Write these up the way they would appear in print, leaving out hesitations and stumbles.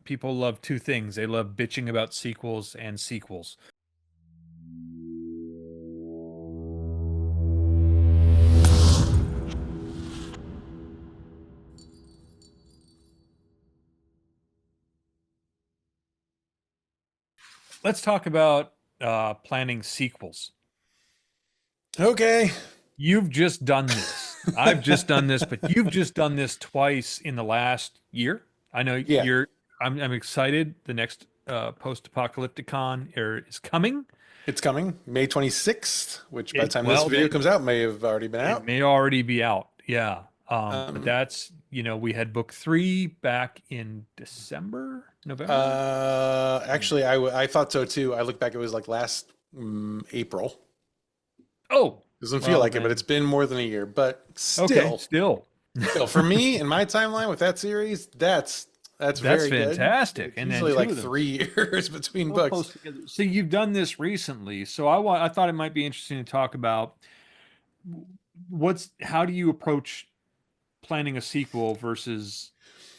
people love two things. They love bitching about sequels and sequels. Let's talk about planning sequels. Okay. You've just done this. I've just done this, but you've just done this twice in the last year. I know Yeah, you're. I'm excited. The next post-apocalyptic con is coming. it's coming May 26th, which by the It time this well video then comes out may have already been it out. may already be out. Yeah. But Um, that's we had book three back in December, November. Yeah. Actually, I thought so too. I look back, it was like last April. Oh, Doesn't feel well like it, but it's then. been more than a year. But Okay, still, still. still, for me in my timeline with that series, that's That's very good. fantastic. It's And then usually two like of them 3 years between so books. close together. So you've done this recently. So I thought it might be interesting to talk about how do you approach planning a sequel versus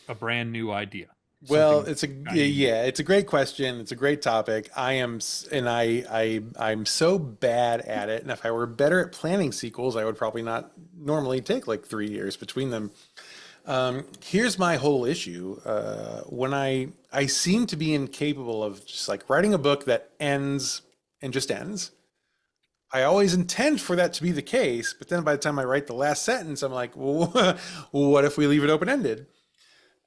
a brand new idea? Well, Something it's a shiny new. yeah, it's a great question. It's a great topic. I'm so bad at it. And if I were better at planning sequels, I would probably not normally take like 3 years between them. Here's my whole issue. When I seem to be incapable of just like writing a book that ends and just ends. I always intend for that to be the case, but then by the time I write the last sentence, I'm like, well, what if we leave it open ended?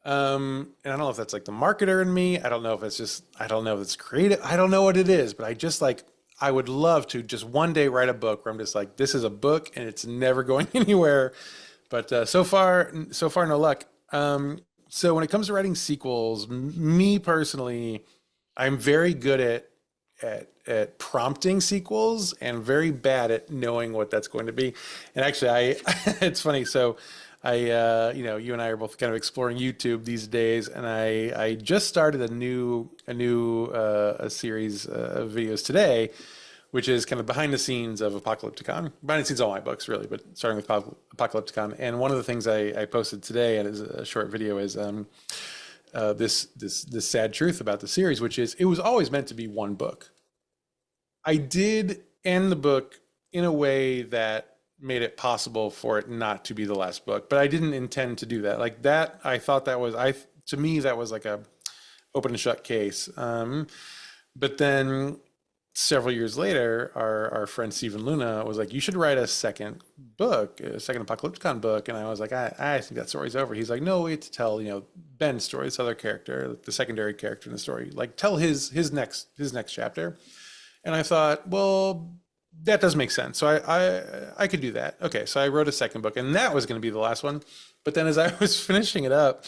And I don't know if that's like the marketer in me. I don't know if it's just, I don't know if it's creative. I don't know what it is, but I just like, I would love to just one day write a book where I'm just like, this is a book and it's never going anywhere. But so far, no luck. So when it comes to writing sequels, me personally, I'm very good at prompting sequels and very bad at knowing what that's going to be. And actually, I it's funny. So you and I are both kind of exploring YouTube these days, and I just started a series of videos today, which is kind of behind the scenes of Apocalypticon, behind the scenes of all my books really, but starting with Apocalypticon. And one of the things I posted today, and is a short video, is this sad truth about the series, which is it was always meant to be one book. I did end the book in a way that made it possible for it not to be the last book, but I didn't intend to do that. Like that, I thought that was to me that was like a open and shut case. But then several years later, our friend Stephen Luna was like, "You should write a second book, a second Apocalypticon book." And I was like, "I think that story's over." He's like, "No, wait to tell Ben's story, this other character, the secondary character in the story. Like tell his next chapter." And I thought, well, that does make sense. So I could do that. Okay, so I wrote a second book, and that was going to be the last one. But then as I was finishing it up,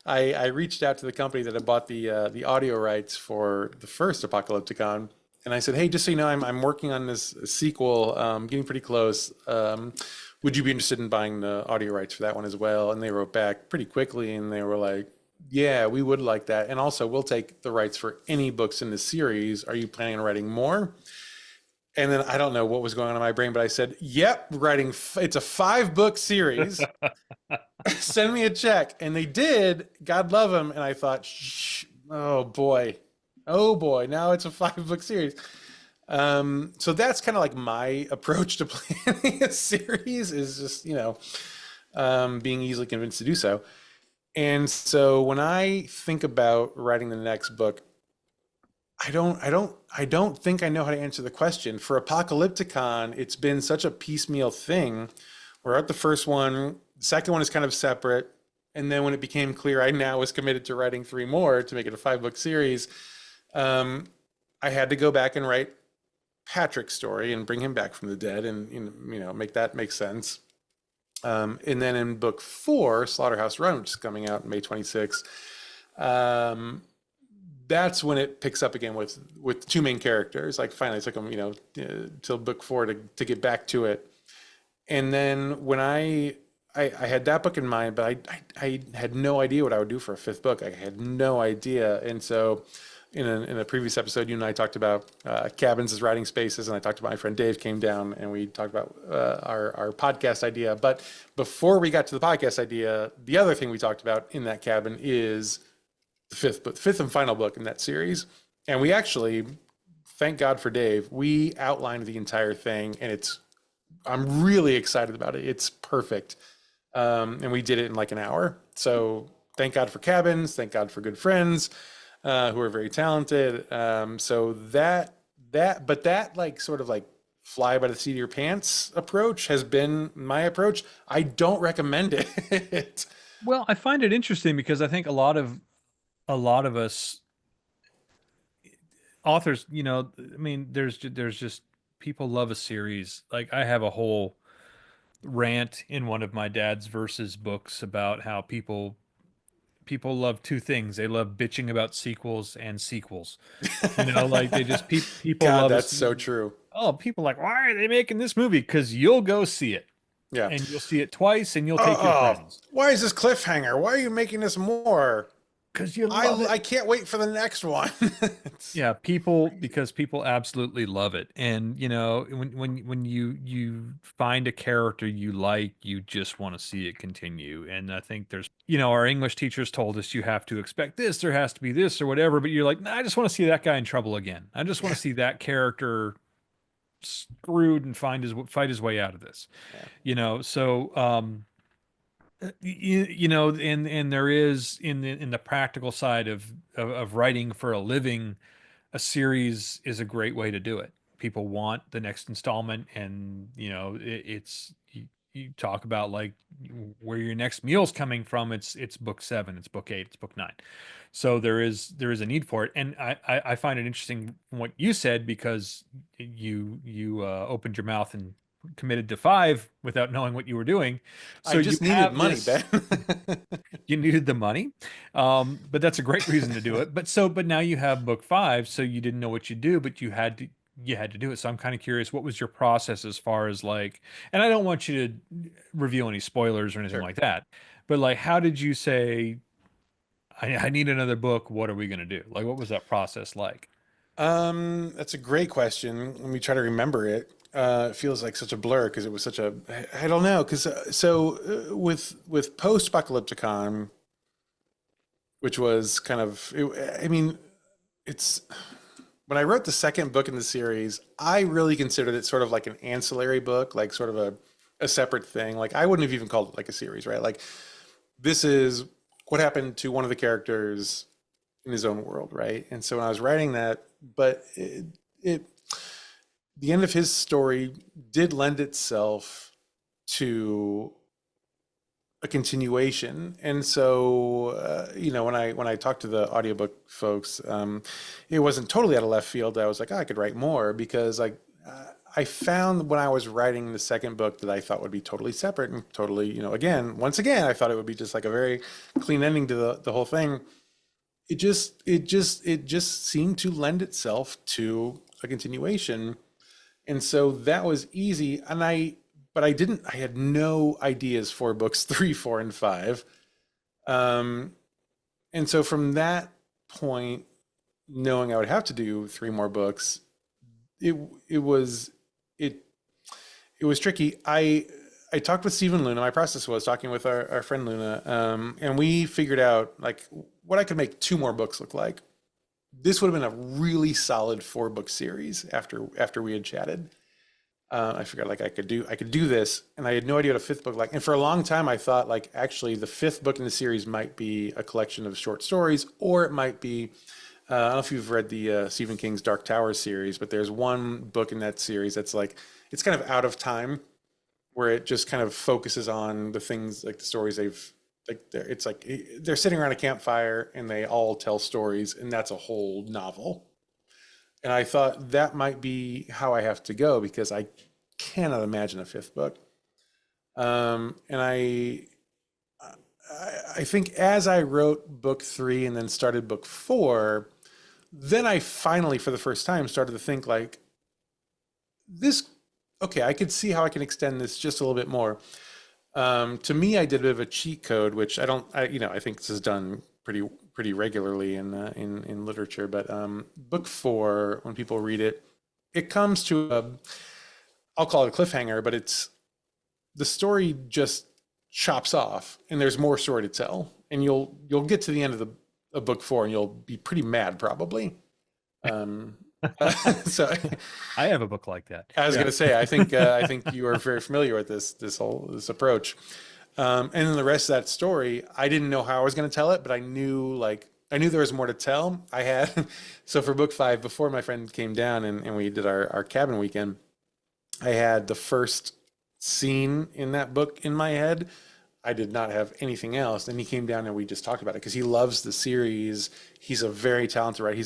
I reached out to the company that had bought the audio rights for the first Apocalypticon, and I said, hey, just so you know, I'm working on this sequel, getting pretty close. Would you be interested in buying the audio rights for that one as well? And they wrote back pretty quickly, and they were like, yeah, we would like that. And also, we'll take the rights for any books in the series. Are you planning on writing more? And then I don't know what was going on in my brain, but I said, yep, it's a 5-book series. Send me a check. And they did. God love them. And I thought, shh, oh boy. Oh boy. Now it's a 5-book series. So that's kind of like my approach to planning a series is just, being easily convinced to do so. And so when I think about writing the next book, I don't think I know how to answer the question. For Apocalypticon, it's been such a piecemeal thing. We're at the first one, the second one is kind of separate. And then when it became clear I now was committed to writing 3 more to make it a 5-book series, um, I had to go back and write Patrick's story and bring him back from the dead and make that make sense. And then in book 4, Slaughterhouse Run, which is coming out May 26th, that's when it picks up again with 2 main characters. Like finally it took them, till book 4 to get back to it. And then when I had that book in mind, but I had no idea what I would do for a 5th book. I had no idea. And so in a previous episode, you and I talked about cabins as writing spaces, and I talked about my friend Dave came down and we talked about our podcast idea. But before we got to the podcast idea, the other thing we talked about in that cabin is fifth and final book in that series. And we actually, thank God for Dave, we outlined the entire thing, and I'm really excited about it. It's perfect. And we did it in like an hour. So thank God for cabins. Thank God for good friends who are very talented. So but that like sort of like fly by the seat of your pants approach has been my approach. I don't recommend it. Well, I find it interesting because I think a lot of us authors, I mean, there's just people love a series. Like I have a whole rant in one of my dad's verses books about how people love two things. They love bitching about sequels and sequels. Like they just people God, love that's us. so true. Oh, people are like, why are they making this movie? Because you'll go see it, Yeah. and you'll see it twice, and you'll take your Oh, friends why is this cliffhanger? Why are you making this more? because you love it. I can't wait for the next one. Yeah, because people absolutely love it. And when you find a character you like, you just want to see it continue. And I think our English teachers told us you have to expect this, there has to be this or whatever, but you're like, nah, I just want to see that guy in trouble again. I just want to see that character screwed and fight his way out of this. Yeah. So and there is in the practical side of writing for a living, a series is a great way to do it. People want the next installment, and it's you talk about like where your next meal's coming from. It's book 7, it's book 8, it's book 9. So there is a need for it, and I find it interesting what you said, because you opened your mouth and committed to 5 without knowing what you were doing. I So you just needed have money, this. Ben. You needed the money, but that's a great reason to do it. But now you have book 5, so you didn't know what you do, but you had to do it. So I'm kind of curious, what was your process as far as like, and I don't want you to reveal any spoilers or anything Sure. like that, but like, how did you say, I need another book? What are we going to do? Like, what was that process like? That's a great question. Let me try to remember it. It feels like such a blur because it was such a, I don't know. Because with post-apocalypticon, which was kind of, I mean, it's when I wrote the second book in the series, I really considered it sort of like an ancillary book, like sort of a separate thing. Like I wouldn't have even called it like a series, right? Like this is what happened to one of the characters in his own world, right? And so when I was writing that, but it the end of his story did lend itself to a continuation. And so when I talked to the audiobook folks, it wasn't totally out of left field. I was like, oh, I could write more, because like I found when I was writing the second book that I thought would be totally separate and totally, once again, I thought it would be just like a very clean ending to the whole thing. It just seemed to lend itself to a continuation. And so that was easy. But I had no ideas for books 3, 4, and 5. And so from that point, knowing I would have to do 3 more books, it was it it was tricky. I talked with Stephen Luna. My process was talking with our friend Luna, and we figured out like what I could make 2 more books look like. This would have been a really solid 4-book series after we had chatted. I figured like I could do this, and I had no idea what a 5th book like. And for a long time, I thought like actually the 5th book in the series might be a collection of short stories, or it might be. I don't know if you've read the Stephen King's Dark Tower series, but there's one book in that series that's like it's kind of out of time, where it just kind of focuses on the things like the stories they've it's like they're sitting around a campfire and they all tell stories, and that's a whole novel. And I thought that might be how I have to go, because I cannot imagine a 5th book. And I think as I wrote book 3 and then started book 4, then I finally, for the first time, started to think like this. Okay, I could see how I can extend this just a little bit more. To me, I did a bit of a cheat code, which I think this is done pretty regularly in literature. But book 4, when people read it, it comes to I'll call it a cliffhanger, but it's the story just chops off, and there's more story to tell, and you'll get to the end of a book 4, and you'll be pretty mad probably. Um, so I have a book like that. I was Yeah. going to say, I think you are very familiar with this approach. And then the rest of that story, I didn't know how I was going to tell it, but I knew there was more to tell. I had so for book 5, before my friend came down and we did our cabin weekend, I had the first scene in that book in my head. I did not have anything else. And he came down and we just talked about it because he loves the series. He's a very talented writer.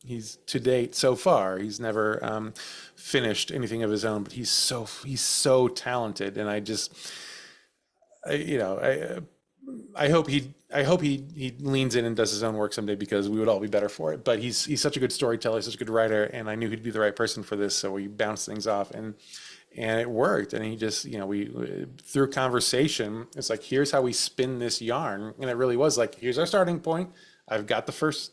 He's to date so far, he's never finished anything of his own, but he's so talented. And I hope he leans in and does his own work someday because we would all be better for it. But he's such a good storyteller, such a good writer, and I knew he'd be the right person for this. So we bounced things off, and it worked. And he just, we through conversation, it's like, here's how we spin this yarn, and it really was like, here's our starting point. I've got the first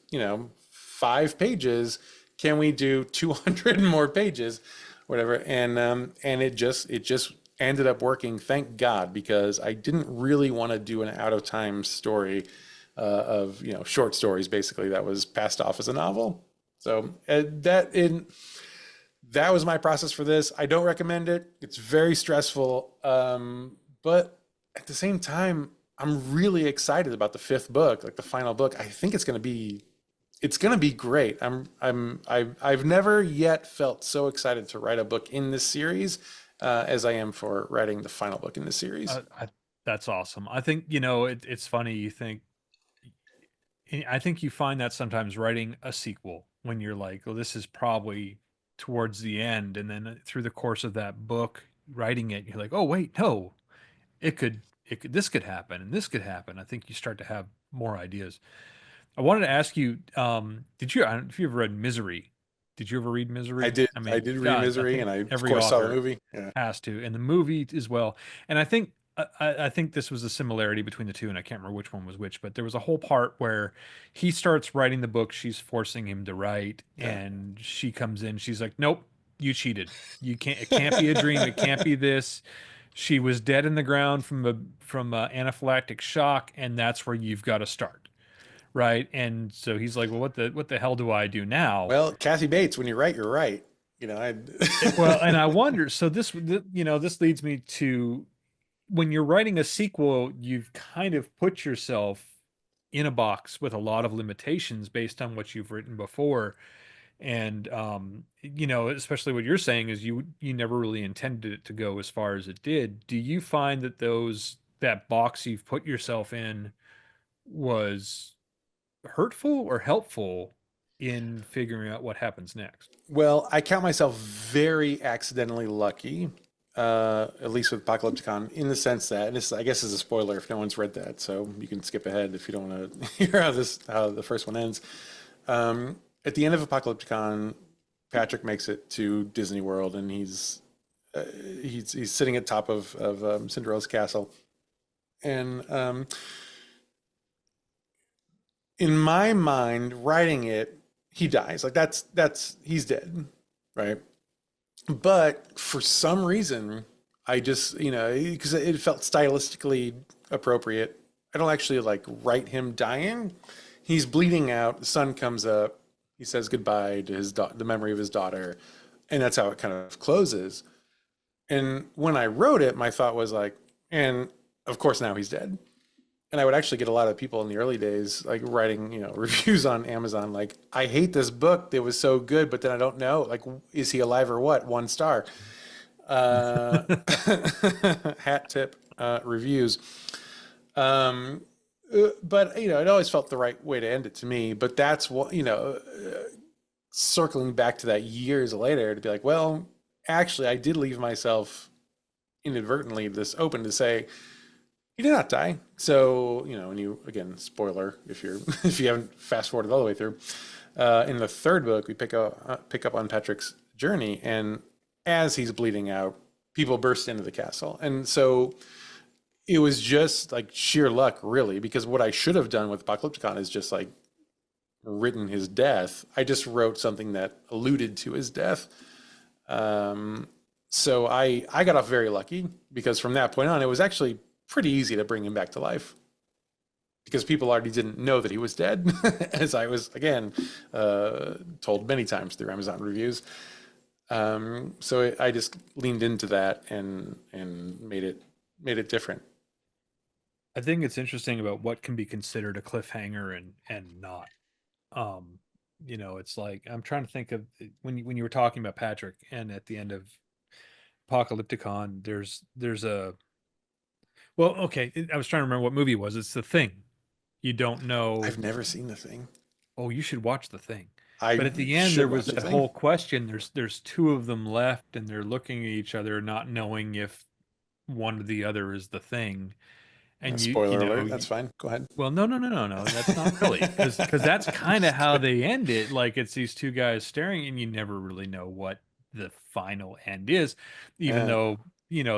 5 pages. Can we do 200 more pages, whatever? And it just ended up working, thank God, because I didn't really want to do an out of time story of short stories basically that was passed off as a novel. So that was my process for this. I don't recommend it. It's very stressful, but at the same time, I'm really excited about the 5th book, like the final book. I think it's going to be great. I've never yet felt so excited to write a book in this series as I am for writing the final book in the series. That's awesome. I think, it's funny. I think you find that sometimes writing a sequel when you're like, well, this is probably towards the end. And then through the course of that book, writing it, you're like, oh, wait, no, this could happen and this could happen. I think you start to have more ideas. I wanted to ask you, I don't know if you ever read Misery. Did you ever read I Misery? did. I I mean, did read God, I Misery, think and I of every course saw the author movie. Yeah. has to, and the movie as well. And I think this was a similarity between the two, and I can't remember which one was which, but there was a whole part where he starts writing the book she's forcing him to write, Yeah. and she comes in, she's like, "Nope, you cheated. It can't be a dream. It can't be this. She was dead in the ground from anaphylactic shock, and that's where you've got to start." Right. And so he's like, well, what the hell do I do now? Well, Kathy Bates, when you're right, you're right. Well, and I wonder, so this leads me to when you're writing a sequel, you've kind of put yourself in a box with a lot of limitations based on what you've written before. And especially what you're saying is you never really intended it to go as far as it did. Do you find that that box you've put yourself in was hurtful or helpful in figuring out what happens next? Well, I count myself very accidentally lucky, at least with Apocalypticon, in the sense that, and this I guess is a spoiler if no one's read that, so you can skip ahead if you don't want to hear how the first one ends. At the end of Apocalypticon, Patrick makes it to Disney World, and he's sitting at top of Cinderella's castle, and in my mind, writing it, he dies. Like he's dead, right? But for some reason, I just because it felt stylistically appropriate. I don't actually like write him dying. He's bleeding out. The sun comes up. He says goodbye to the memory of his daughter, and that's how it kind of closes. And when I wrote it, my thought was like, and of course now he's dead. And I would actually get a lot of people in the early days, like writing, reviews on Amazon, like, I hate this book. It was so good, but then I don't know, like, is he alive or what? 1 star. Uh, hat tip reviews. But, it always felt the right way to end it to me. But that's what, circling back to that years later to be like, well, actually, I did leave myself inadvertently this open to say, he did not die. So, when you, again, spoiler, if you haven't fast forwarded all the way through, in the 3rd book, we pick up on Patrick's journey, and as he's bleeding out, people burst into the castle. And so it was just like sheer luck, really, because what I should have done with Apocalypticon is just like written his death. I just wrote something that alluded to his death. So I got off very lucky because from that point on, it was actually pretty easy to bring him back to life. because people already didn't know that he was dead, as I was again told many times through Amazon reviews. I just leaned into that and made it different. I think it's interesting about what can be considered a cliffhanger and not. Um, it's like I'm trying to think of when you were talking about Patrick and at the end of Apocalypticon, there's a well, okay, I was trying to remember what movie it was. It's The Thing. You don't know. I've never seen the thing. Oh, you should watch The Thing. I But at the end, there should was watch the that thing. whole question. There's two of them left, and they're looking at each other, not knowing if one or the other is the thing. And you Spoiler know, alert. That's fine. Go ahead. well, no, no, no, no, no. That's not really because that's kind of Just how kidding. they end it. Like it's these two guys staring, and you never really know what the final end is, even Yeah. though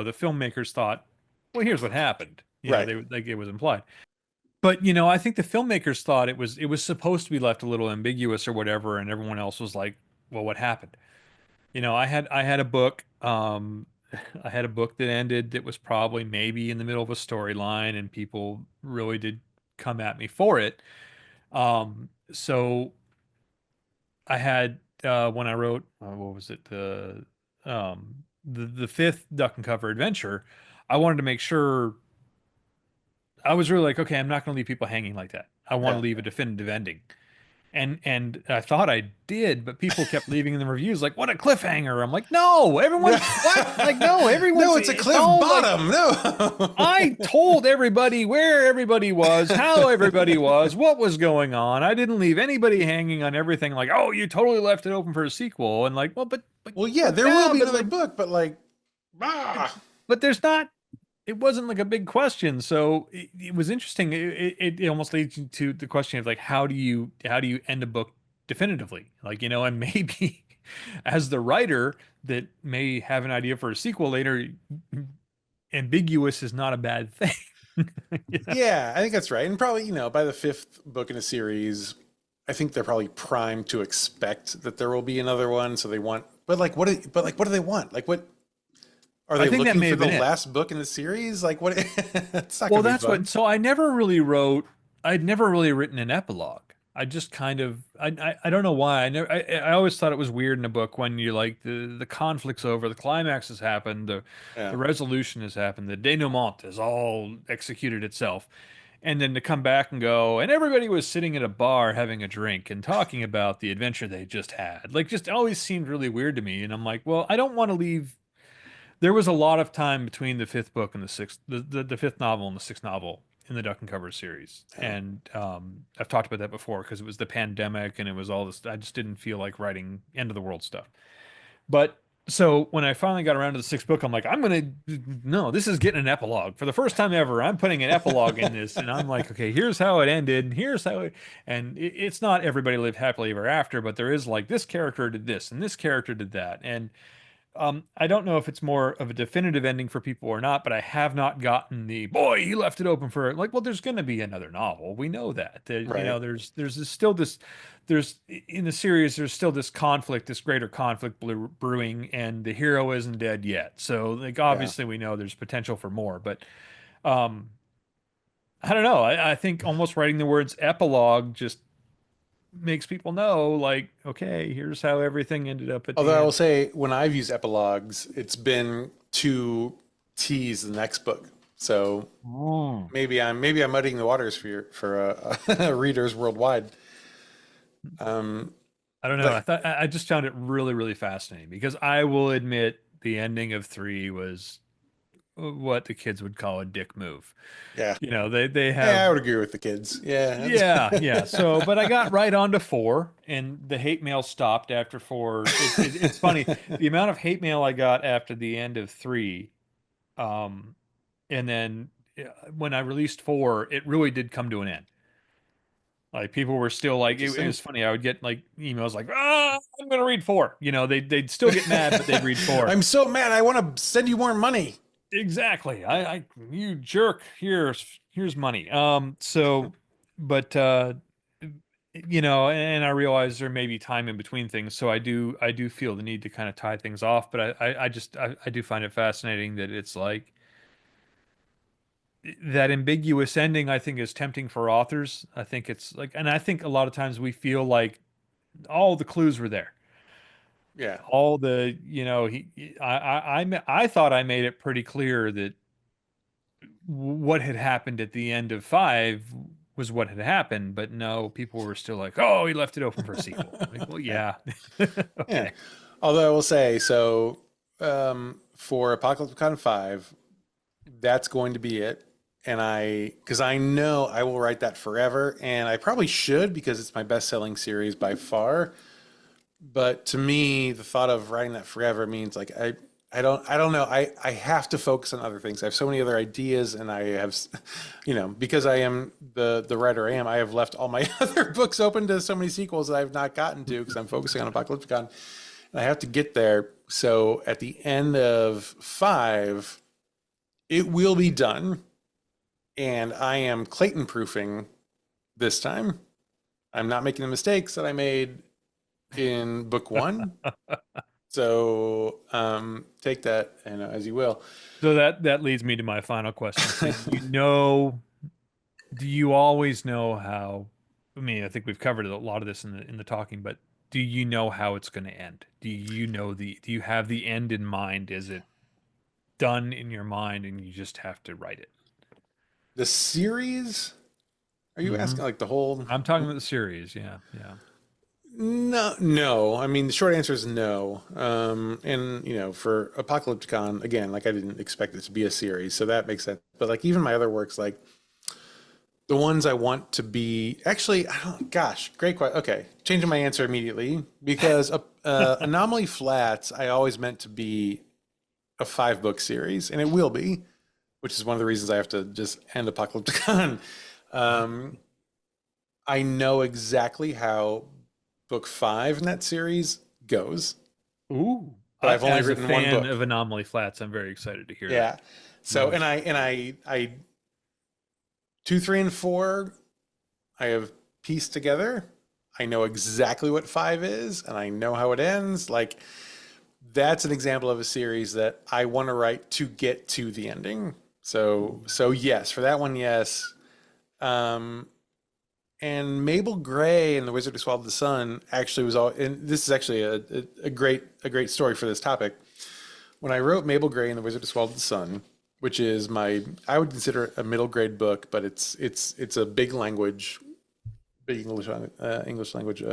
the filmmakers thought, well, here's what happened. Right. They like it was implied. But I think the filmmakers thought it was supposed to be left a little ambiguous or whatever, and everyone else was like, well, what happened? I had a book. I had a book that ended that was probably maybe in the middle of a storyline, and people really did come at me for it. So I had when I wrote what was it the fifth Duck and Cover adventure, I wanted to make sure I was really like, okay, I'm not going to leave people hanging like that. I want to Yeah. leave a definitive ending. And I thought I did, but people kept leaving in the reviews like, "What a cliffhanger!" I'm like, "No, everyone's what? Like, no, No, everyone's. it's a It's cliff all like bottom. No. I told everybody where everybody was, how everybody was, what was going on. I didn't leave anybody hanging on everything. Like, oh, you totally left it open for a sequel, and like, well, but Well, yeah, but there will yeah, be but another like, book, but like, ah, but there's not. It wasn't like a big question, so it was interesting. It almost leads you to the question of like how do you end a book definitively? Like and maybe as the writer that may have an idea for a sequel later, ambiguous is not a bad thing. Yeah. yeah, I think that's right. And probably, by the fifth book in a series, I think they're probably primed to expect that there will be another one. So they want, but like, what do they want? Like, what are I they think that looking may for have the been it. last book in the series? Like, what? It's not Well, gonna be that's fun, what. So I never really wrote. I'd never really written an epilogue. I just kind of. I don't know why. I always thought it was weird in a book when you like the conflict's over, the climax has happened, the yeah. resolution has happened, the denouement has all executed itself, and then to come back and go, and everybody was sitting at a bar having a drink and talking about the adventure they just had. Like, just always seemed really weird to me. And I'm like, well, I don't want to leave there was a lot of time between the fifth book and the fifth novel and the sixth novel in the Duck and Cover series, Yeah. and I've talked about that before because it was the pandemic and it was all this. I just didn't feel like writing end of the world stuff. But so when I finally got around to the sixth book, I'm like, no, this is getting an epilogue for the first time ever. I'm putting an epilogue in this, and I'm like, okay, here's how it ended, and here's how it, and it's not everybody lived happily ever after, but there is like this character did this and this character did that, and I don't know if it's more of a definitive ending for people or not, but I have not gotten the boy, he left it open for like, well, there's going to be another novel. We know that. Right. Still this there's in the series there's still this conflict, this greater conflict brewing, and the hero isn't dead yet. So like Yeah. obviously we know there's potential for more, but um I don't know. I think almost writing the words epilogue just makes people know like, okay, here's how everything ended up at the Although I will end. say, when I've used epilogues, it's been to tease the next book. So Mm. maybe I'm muddying the waters for readers worldwide. Um, I don't know. but I just found it really, really fascinating because I will admit the ending of three was what the kids would call a dick move. yeah, They yeah, have I would agree with the kids. Yeah, yeah, yeah. So, but I got right on to four, and the hate mail stopped after four. It's funny the amount of hate mail I got after the end of three, um, and then when I released four, it really did come to an end. Like people were still like it interesting. was funny. I would get like emails like, "Ah, I'm gonna read four." They'd still get mad, but they'd read four. I'm so mad. I want to send you more money. Exactly. You jerk. Here's money. But and I realize there may be time in between things, so I do feel the need to kind of tie things off. But I do find it fascinating that it's like that ambiguous ending, I think, is tempting for authors. I think it's like, and I think a lot of times we feel like all the clues were there. Yeah. All the, I thought I made it pretty clear that what had happened at the end of five was what had happened, but no, people were still like, "Oh, he left it open for a sequel." Like, well, Yeah. yeah, Yeah. okay. Although I will say, so for Apocalypse Con 5, that's going to be it. And because I know I will write that forever, and I probably should because it's my best-selling series by far. But to me, the thought of writing that forever means like I don't know. I have to focus on other things. I have so many other ideas, and I have, because I am the writer I am, I have left all my other books open to so many sequels that I've not gotten to because I'm focusing on Apocalypse Con, and I have to get there. So at the end of five, it will be done, and I am Clayton proofing this time. I'm not making the mistakes that I made in book one. So take that as you will. So that leads me to my final question. So do you always know how? I mean, I think we've covered a lot of this in the talking, but do you know how it's going to end? Do you have the end in mind? Is it done in your mind and you just have to write it? The series? Are you Hmm. asking like the whole? I'm talking about the series. Yeah, yeah. No, no. I mean, the short answer is no. And for Apocalypticon, again, like I didn't expect it to be a series, so that makes sense. But like even my other works, like the ones I want to be, actually, I don't, gosh, great question. Okay, changing my answer immediately because Anomaly Flats, I always meant to be a 5-book series, and it will be, which is one of the reasons I have to just end Apocalypticon. Um, I know exactly how book 5 in that series goes, Ooh. but I've only As a written one fan book. of Anomaly Flats, I'm very excited to hear that. Yeah. So, Yes. I 2, 3, and 4, I have pieced together. I know exactly what 5 is, and I know how it ends. Like that's an example of a series that I want to write to get to the ending. So yes, for that one, yes. Um, and Mabel Gray and the Wizard Who Swallowed the Sun actually was all. And this is actually a great story for this topic. When I wrote Mabel Gray and the Wizard Who Swallowed the Sun, which is I would consider it a middle grade book, but it's a big language, big English language,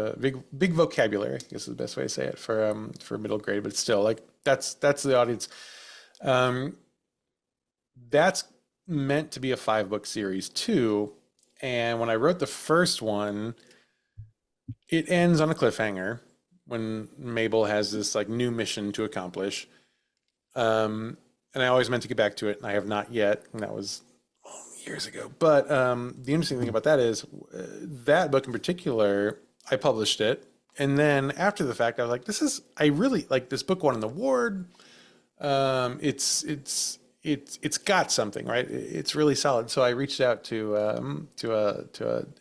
big vocabulary. I guess is the best way to say it for middle grade, but it's still like that's the audience. Um, that's meant to be a 5-book series too. And when I wrote the first one, it ends on a cliffhanger when Mabel has this like new mission to accomplish. And I always meant to get back to it, and I have not yet. And that was years ago. But the interesting thing about that is that book in particular, I published it, and then after the fact, I was like, I really like this book won an award. It's got something, right? It's really solid. So I reached out to an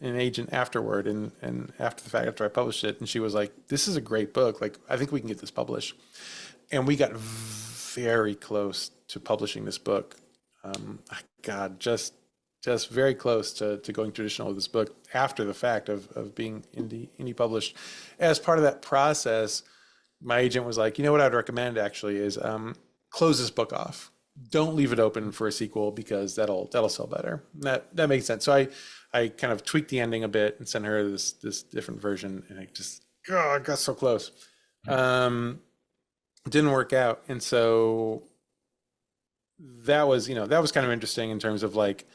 agent afterward, and after the fact, after I published it, and she was like, "This is a great book. Like, I think we can get this published." And we got very close to publishing this book. God, just very close to going traditional with this book after the fact of being indie published. As part of that process, my agent was like, you know what I'd recommend actually is close this book off. Don't leave it open for a sequel because that'll sell better. That makes sense. So I kind of tweaked the ending a bit and sent her this different version, and I got so close. Um, didn't work out, and so that was kind of interesting in terms of like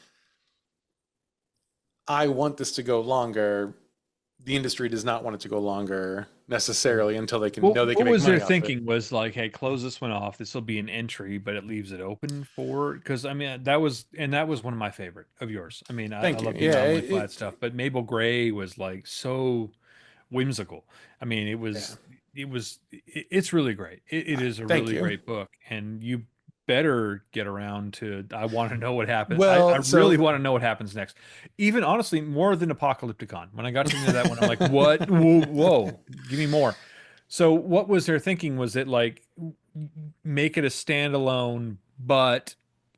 I want this to go longer. The industry does not want it to go longer necessarily until they can Well, know they can what make was their money off of it. thinking was like, hey, close this one off. This will be an entry, but it leaves it open for, because I mean that was one of my favorite of yours. I mean, I Thank you. love the Yeah, anomaly flat stuff, but Mabel Gray was like so whimsical. I mean, yeah. it's really great. It is a Thank really you. great book, and you better get around to. I want to know what happened. I Well, really so want to know what happens next. Even honestly, more than Apocalypticon. When I got to the end of that one, I'm like, what? Whoa, whoa, give me more. So, what was their thinking? Was it like make it a standalone, but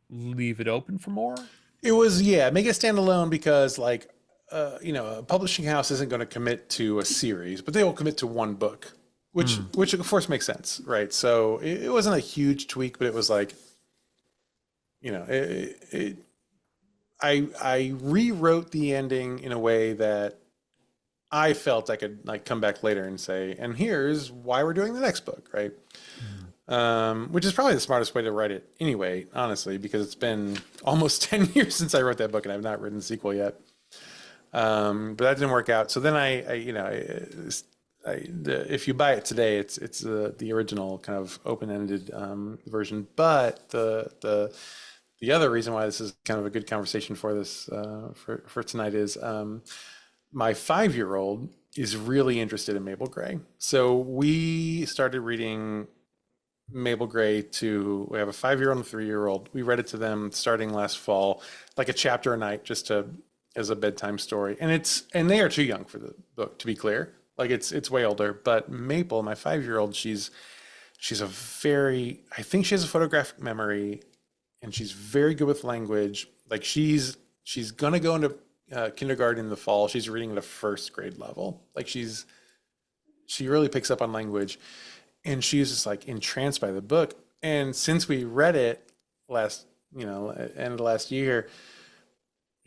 leave it open for more? It was, yeah, make it standalone because like a publishing house isn't going to commit to a series, but they will commit to one book, Hmm. which of course makes sense, right? So it wasn't a huge tweak, but it was like, I rewrote the ending in a way that I felt I could like come back later and say, and here's why we're doing the next book, right? Hmm. Which is probably the smartest way to write it anyway, honestly, because it's been almost 10 years since I wrote that book and I've not written the sequel yet. But that didn't work out. So then if you buy it today, it's the original kind of open-ended version. But the other reason why this is kind of a good conversation for this for tonight is my 5-year-old is really interested in Mabel Gray. So we started reading Mabel Gray to, we have a 5-year-old and a 3-year-old. We read it to them starting last fall, like a chapter a night, just to as a bedtime story. And they are too young for the book, to be clear. Like it's way older. But Maple, my 5-year-old, she's a very, I think she has a photographic memory, and she's very good with language. Like she's gonna go into kindergarten in the fall. She's reading at a first grade level. Like she really picks up on language, and she was just like entranced by the book. And since we read it last, end of last year,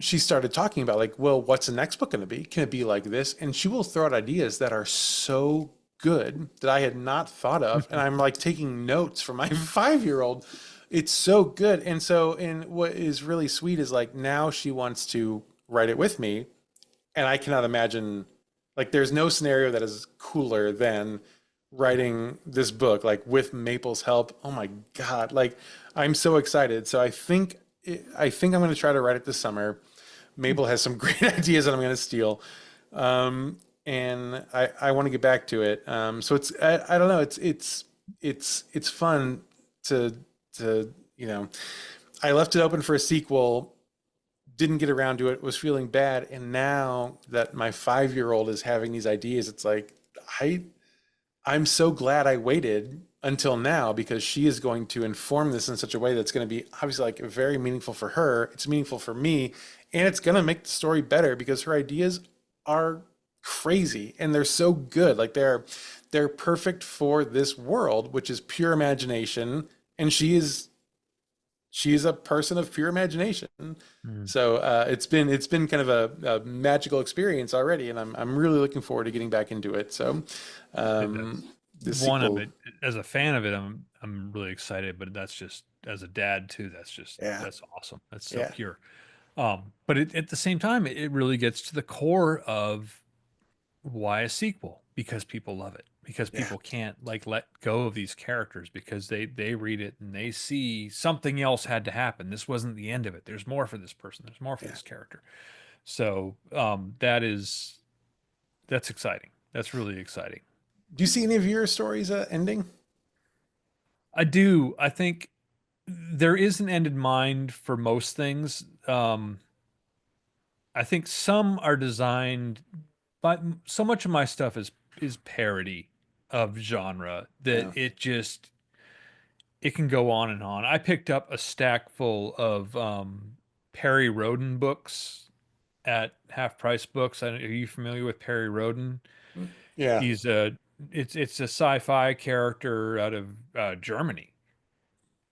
she started talking about like, well, what's the next book going to be? Can it be like this? And she will throw out ideas that are so good that I had not thought of, and I'm like taking notes from my 5-year-old. It's so good. And what is really sweet is like now she wants to write it with me, and I cannot imagine, like there's no scenario that is cooler than writing this book like with Maple's help. Oh my god, like I'm so excited. So I think I'm going to try to write it this summer. Maple has some great ideas that I'm going to steal. And I want to get back to it. So I don't know, it's fun to to I left it open for a sequel, didn't get around to it, was feeling bad, and now that my 5-year-old is having these ideas, it's like I I'm so glad I waited until now, because she is going to inform this in such a way that's going to be obviously like very meaningful for her. It's meaningful for me, and it's going to make the story better because her ideas are crazy and they're so good. Like they're perfect for this world, which is pure imagination, and she's a person of pure imagination. Hmm. So it's been kind of a magical experience already, and I'm really looking forward to getting back into it. So um, That's the one of sequel, it. As a fan of it, I'm really excited, but that's just as a dad too. yeah, That's awesome. That's so yeah, pure. But at the same time, it really gets to the core of why a sequel, because people love it, because yeah, people can't like let go of these characters, because they read it and they see something else had to happen. This wasn't the end of it. There's more for this person. There's more for yeah. this character. So that's exciting. That's really exciting. Do you see any of your stories ending? I do. I think there is an end in mind for most things. I think some are designed, but so much of my stuff is parody of genre that Yeah. it can go on and on. I picked up a stack full of Perry Rhodan books at Half Price Books. Are you familiar with Perry Rhodan? Yeah. He's a it's a sci-fi character out of Germany.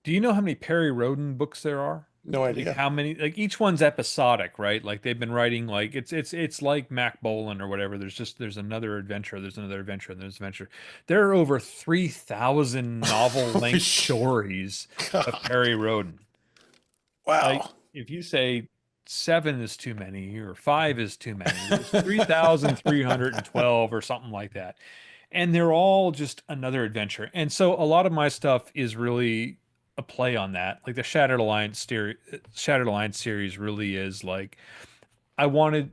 Do you know how many Perry Rhodan books there are? No Like idea. how many? Like each one's episodic, right? Like they've been writing like it's like Mac Bolan or whatever. There's another adventure. There's another adventure. And there's adventure. There are over 3,000 novel Holy length stories of God. Perry Rhodan. Like Wow. if you say seven is too many or five is too many, there's 3,312 or something like that, and they're all just another adventure. And so a lot of my stuff is really a play on that. Like the Shattered Alliance series really is like I wanted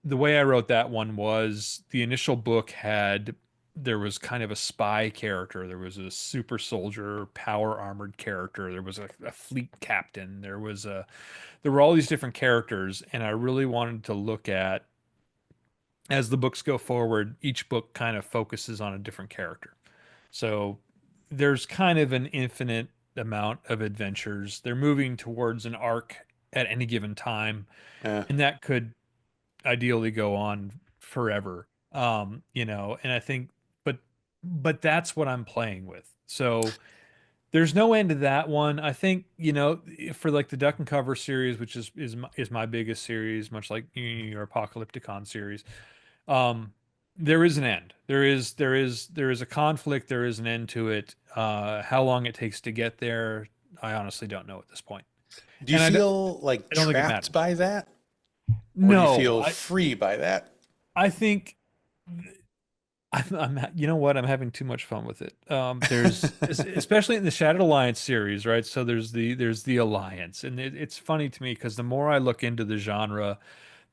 the way I wrote that one was the initial book had there was kind of a spy character, there was a super soldier, power armored character, there was a fleet captain, there were all these different characters, and I really wanted to look at as the books go forward, each book kind of focuses on a different character. So there's kind of an infinite amount of adventures. They're moving towards an arc at any given time, Yeah. and that could ideally go on forever. And I think, but that's what I'm playing with. So there's no end to that one. I think, for like the Duck and Cover series, which is my biggest series, much like your Apocalypticon series. There is an end. There is a conflict. There is an end to it. How long it takes to get there, I honestly don't know at this point, Do you and feel like I don't think it trapped matters. by that, or do you No, feel free by that? I think you know what? I'm having too much fun with it. Especially in the Shattered Alliance series, right? So there's the Alliance, and it's funny to me because the more I look into the genre,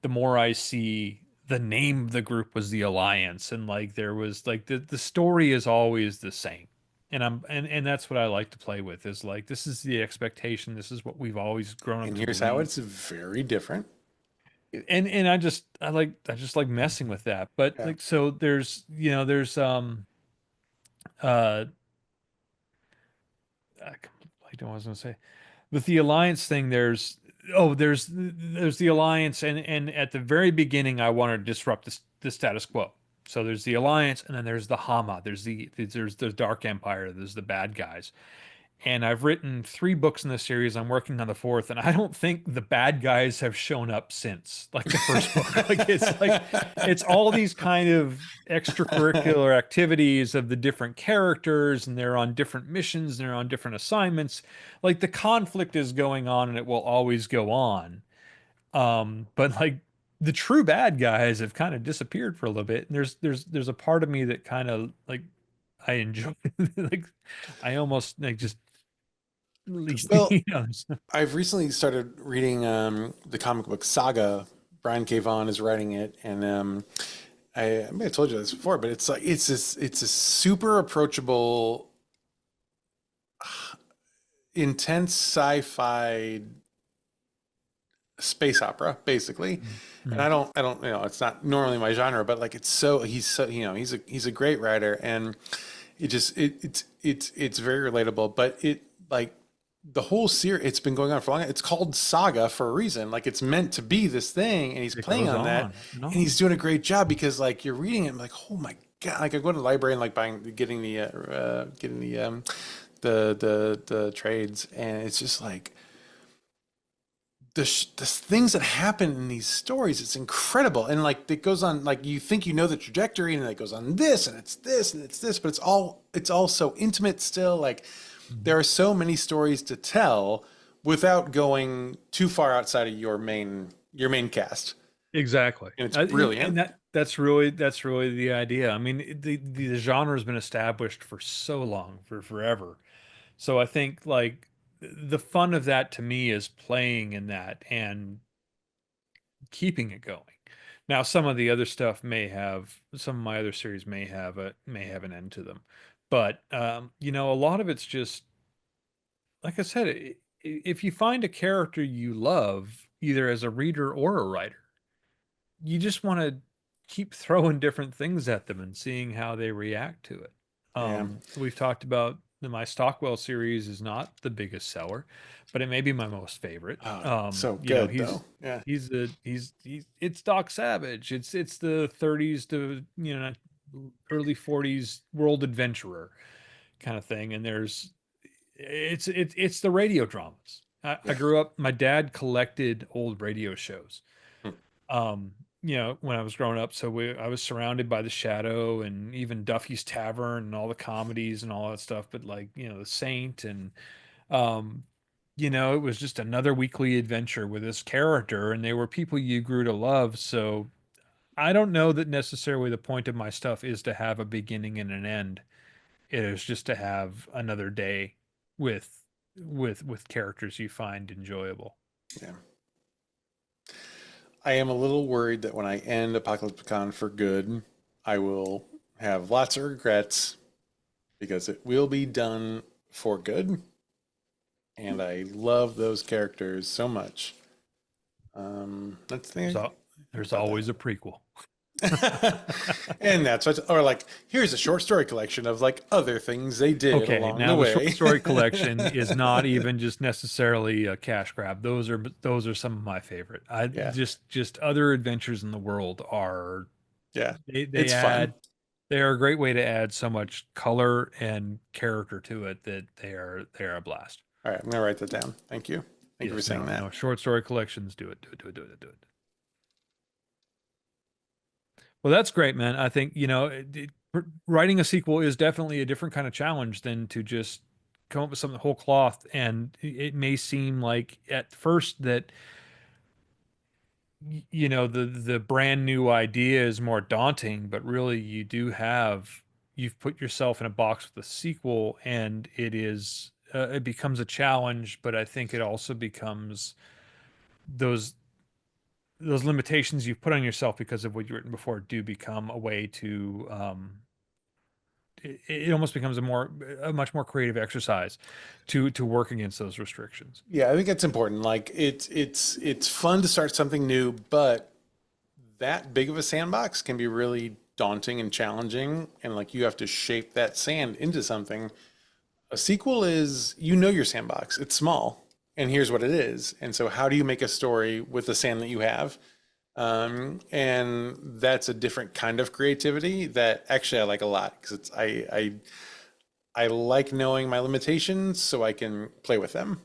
the more I see the name of the group was the Alliance, and like there was like the story is always the same. And that's what I like to play with is like this is the expectation, this is what we've always grown up And to here's how believe. it's very different. And I just like messing with that. But Yeah. like so uh I don't know what I was gonna say. With the alliance thing, there's the alliance, and at the very beginning, I want to disrupt the status quo. So there's the alliance, and then there's the Hama. There's the Dark Empire. There's the bad guys. And I've written 3 books in the series. I'm working on the fourth, and I don't think the bad guys have shown up since like the first book. It's all these kind of extracurricular activities of the different characters, and they're on different missions, and they're on different assignments. Like the conflict is going on, and it will always go on. But like the true bad guys have kind of disappeared for a little bit, and there's a part of me that kind of like I enjoy like I almost like just Well, you know, I've recently started reading the comic book Saga. Brian K. Vaughan is writing it, and I may have told you this before, but it's like it's a super approachable, intense sci-fi space opera, basically. And mm, I don't, it's not normally my genre, but like he's so, he's a great writer, and it's very relatable. But it like the whole series, it's been going on for long. It's called Saga for a reason. Like it's meant to be this thing, and he's it playing goes on that, on and and he's on. doing a great job because like you're reading it, and like oh my god, like I go to the library and like getting the trades, and it's just like the things that happen in these stories, it's incredible. And like it goes on, like you think you know the trajectory, and it goes on this and it's this and it's this, but it's all so intimate still. Like Mhm. there are so many stories to tell without going too far outside of your main cast, Exactly. and it's And brilliant. that's really the idea. I mean, the genre has been established for so long, for forever. So I think like the fun of that to me is playing in that and keeping it going. Now, some of my other series may have an end to them, but a lot of it's just like I said. If you find a character you love, either as a reader or a writer, you just want to keep throwing different things at them and seeing how they react to it. Yeah. We've talked about my Stockwell series is not the biggest seller, but it may be my most favorite. Oh, so good though. Yeah. He's it's Doc Savage. It's the 30s to early 40s world adventurer kind of thing, and it's the radio dramas. I Yeah. grew up. My dad collected old radio shows Hmm. when I was growing up. So I was surrounded by The Shadow and even Duffy's Tavern and all the comedies and all that stuff. But like, The Saint and, um, it was just another weekly adventure with this character, and they were people you grew to love. So I don't know that necessarily the point of my stuff is to have a beginning and an end. It is just to have another day with with characters you find enjoyable. Yeah. I am a little worried that when I end Apocalypticon for good, I will have lots of regrets because it will be done for good. And I love those characters so much. That's the thing So I think there's about that. always a prequel. And that's what, or like, here's a short story collection of like other things they did Okay, along the now the short way. story collection is not even just necessarily a cash grab. Those are some of my favorite. I Yeah. just other adventures in the world are Yeah. they It's fun. add they are a great way to add so much color and character to it that they are a blast. All right. I'm going to write that down. Thank you. Thank you for Yes, saying no, that. no, short story collections, do it. Well, that's great, man. I think, writing a sequel is definitely a different kind of challenge than to just come up with something whole cloth. And it may seem like at first that, the brand new idea is more daunting, but really you've put yourself in a box with a sequel and it becomes a challenge, but I think it also becomes those those limitations you've put on yourself because of what you've written before do become a way to it almost becomes a much more creative exercise to work against those restrictions. Yeah, I think it's important. Like it's fun to start something new, but that big of a sandbox can be really daunting and challenging, and like you have to shape that sand into something. A sequel is, your sandbox. It's small, and here's what it is. And so how do you make a story with the sand that you have? And that's a different kind of creativity that actually I like a lot because I like knowing my limitations so I can play with them.